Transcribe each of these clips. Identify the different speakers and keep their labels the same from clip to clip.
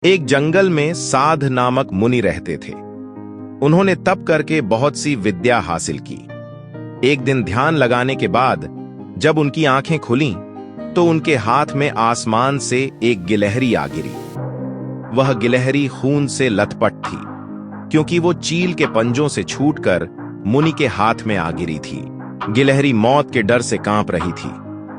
Speaker 1: एक जंगल में साध नामक मुनि रहते थे। उन्होंने तप करके बहुत सी विद्या हासिल की। एक दिन ध्यान लगाने के बाद जब उनकी आंखें खुलीं, तो उनके हाथ में आसमान से एक गिलहरी आ गिरी। वह गिलहरी खून से लथपथ थी, क्योंकि वो चील के पंजों से छूटकर मुनि के हाथ में आ गिरी थी। गिलहरी मौत के डर से कांप रही थी।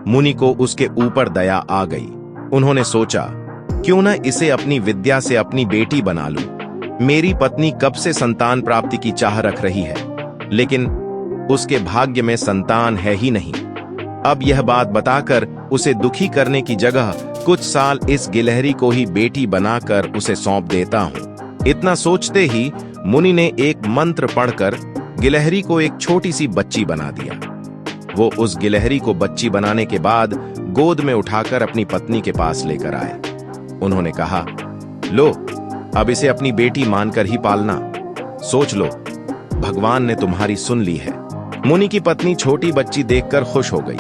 Speaker 1: मुनि को उसके ऊपर दया आ गई। उन्होंने सोचा, क्यों न इसे अपनी विद्या से अपनी बेटी बना लूं। मेरी पत्नी कब से संतान प्राप्ति की चाह रख रही है, लेकिन उसके भाग्य में संतान है ही नहीं। अब यह बात बताकर उसे दुखी करने की जगह कुछ साल इस गिलहरी को ही बेटी बनाकर उसे सौंप देता हूं। इतना सोचते ही मुनि ने एक मंत्र पढ़कर गिलहरी को एक छोटी सी बच्ची बना दिया। वो उस गिलहरी को बच्ची बनाने के बाद गोद में उठाकर अपनी पत्नी के पास लेकर आए। उन्होंने कहा, लो, अब इसे अपनी बेटी मानकर ही पालना। सोच लो, भगवान ने तुम्हारी सुन ली है। मुनि की पत्नी छोटी बच्ची देखकर खुश हो गई।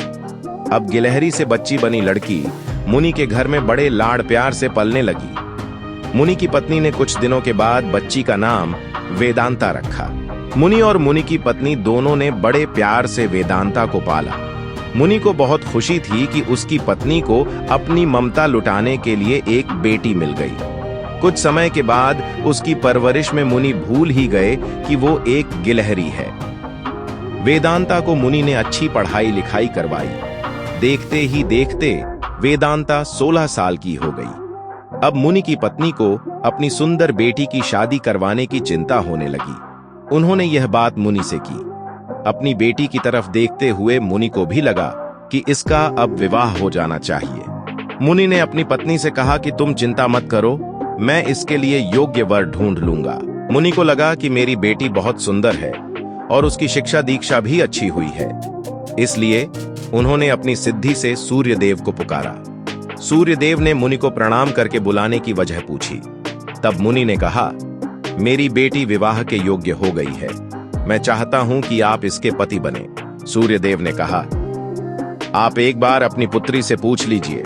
Speaker 1: अब गिलहरी से बच्ची बनी लड़की मुनि के घर में बड़े लाड़ प्यार से पलने लगी। मुनि की पत्नी ने कुछ दिनों के बाद बच्ची का नाम वेदांता रखा। मुनि और मुनि की पत्नी दोनों ने बड़े प्यार से वेदांता को पाला। मुनि को बहुत खुशी थी कि उसकी पत्नी को अपनी ममता लुटाने के लिए एक बेटी मिल गई। कुछ समय के बाद उसकी परवरिश में मुनि भूल ही गए कि वो एक गिलहरी है। वेदांता को मुनि ने अच्छी पढ़ाई लिखाई करवाई। देखते ही देखते वेदांता 16 साल की हो गई। अब मुनि की पत्नी को अपनी सुंदर बेटी की शादी करवाने की चिंता होने लगी। उन्होंने यह बात मुनि से की। अपनी बेटी की तरफ देखते हुए मुनि को भी लगा कि इसका अब विवाह हो जाना चाहिए। मुनि ने अपनी पत्नी से कहा कि तुम चिंता मत करो, मैं इसके लिए योग्य वर ढूंढ लूंगा। मुनि को लगा कि मेरी बेटी बहुत सुंदर है और उसकी शिक्षा दीक्षा भी अच्छी हुई है, इसलिए उन्होंने अपनी सिद्धि से सूर्यदेव को पुकारा। सूर्यदेव ने मुनि को प्रणाम करके बुलाने की वजह पूछी। तब मुनि ने कहा, मेरी बेटी विवाह के योग्य हो गई है, मैं चाहता हूं कि आप इसके पति बने। सूर्यदेव ने कहा, आप एक बार अपनी पुत्री से पूछ लीजिए,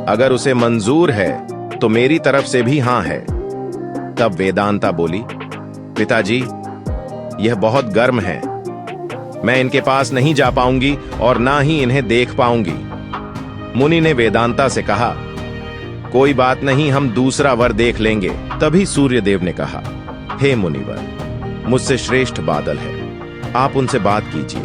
Speaker 1: अगर उसे मंजूर है तो मेरी तरफ से भी हां है। तब वेदांता बोली, पिताजी, यह बहुत गर्म है, मैं इनके पास नहीं जा पाऊंगी और ना ही इन्हें देख पाऊंगी। मुनि ने वेदांता से कहा, कोई बात नहीं, हम दूसरा वर देख लेंगे। तभी सूर्यदेव ने कहा, हे मुनिवर, मुझसे श्रेष्ठ बादल है, आप उनसे बात कीजिए,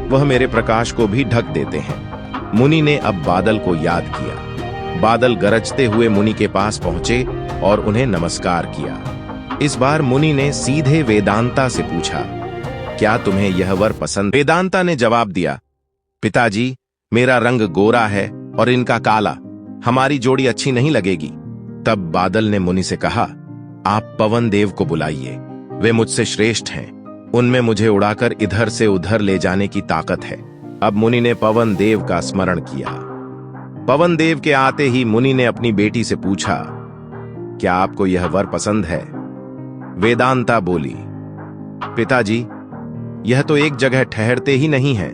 Speaker 1: वह मेरे प्रकाश को भी ढक देते हैं। मुनि ने अब बादल को याद किया। बादल गरजते हुए मुनि के पास पहुंचे और उन्हें नमस्कार किया। इस बार मुनि ने सीधे वेदांता से पूछा, क्या तुम्हें यह वर पसंद? वेदांता ने जवाब दिया, पिताजी, मेरा रंग गोरा है और इनका काला, हमारी जोड़ी अच्छी नहीं लगेगी। तब बादल ने मुनि से कहा, आप पवन देव को बुलाइए, वे मुझसे श्रेष्ठ हैं, उनमें मुझे उड़ाकर इधर से उधर ले जाने की ताकत है। अब मुनि ने पवन देव का स्मरण किया। पवन देव के आते ही मुनि ने अपनी बेटी से पूछा, क्या आपको यह वर पसंद है? वेदांता बोली, पिताजी, यह तो एक जगह ठहरते ही नहीं है,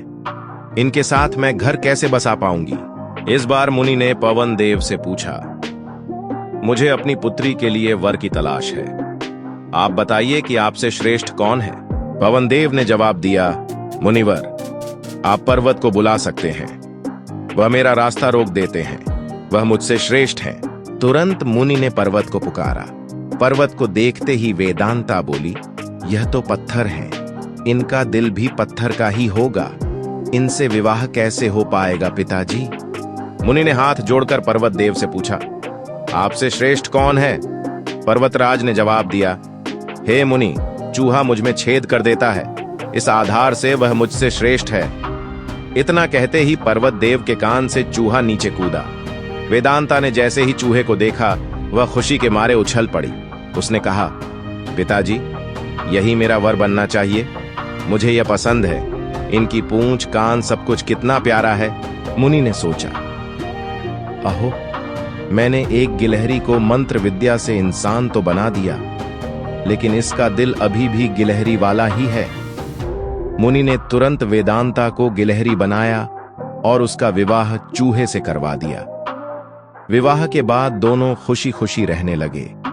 Speaker 1: इनके साथ मैं घर कैसे बसा पाऊंगी? इस बार मुनि ने पवन देव से पूछा, मुझे अपनी पुत्री के लिए वर की तलाश है, आप बताइए कि आपसे श्रेष्ठ कौन है? पवन देव ने जवाब दिया, मुनिवर, आप पर्वत को बुला सकते हैं, वह मेरा रास्ता रोक देते हैं, वह मुझसे श्रेष्ठ हैं। तुरंत मुनि ने पर्वत को पुकारा। पर्वत को देखते ही वेदांता बोली, यह तो पत्थर हैं, इनका दिल भी पत्थर का ही होगा, इनसे विवाह कैसे हो पाएगा पिताजी? मुनि ने हाथ जोड़कर पर्वत देव से पूछा, आपसे श्रेष्ठ कौन है? पर्वतराज ने जवाब दिया, हे मुनि, चूहा मुझ में छेद कर देता है, इस आधार से वह मुझसे श्रेष्ठ है। इतना कहते ही पर्वत देव के कान से चूहा नीचे कूदा। वेदांता ने जैसे ही चूहे को देखा, वह खुशी के मारे उछल पड़ी। उसने कहा, पिताजी, यही मेरा वर बनना चाहिए, मुझे यह पसंद है, इनकी पूंछ, कान, सब कुछ कितना प्यारा है। मुनि ने सोचा, अहो, मैंने एक गिलहरी को मंत्र विद्या से इंसान तो बना दिया, लेकिन इसका दिल अभी भी गिलहरी वाला ही है। मुनि ने तुरंत वेदांता को गिलहरी बनाया और उसका विवाह चूहे से करवा दिया। विवाह के बाद दोनों खुशी खुशी रहने लगे।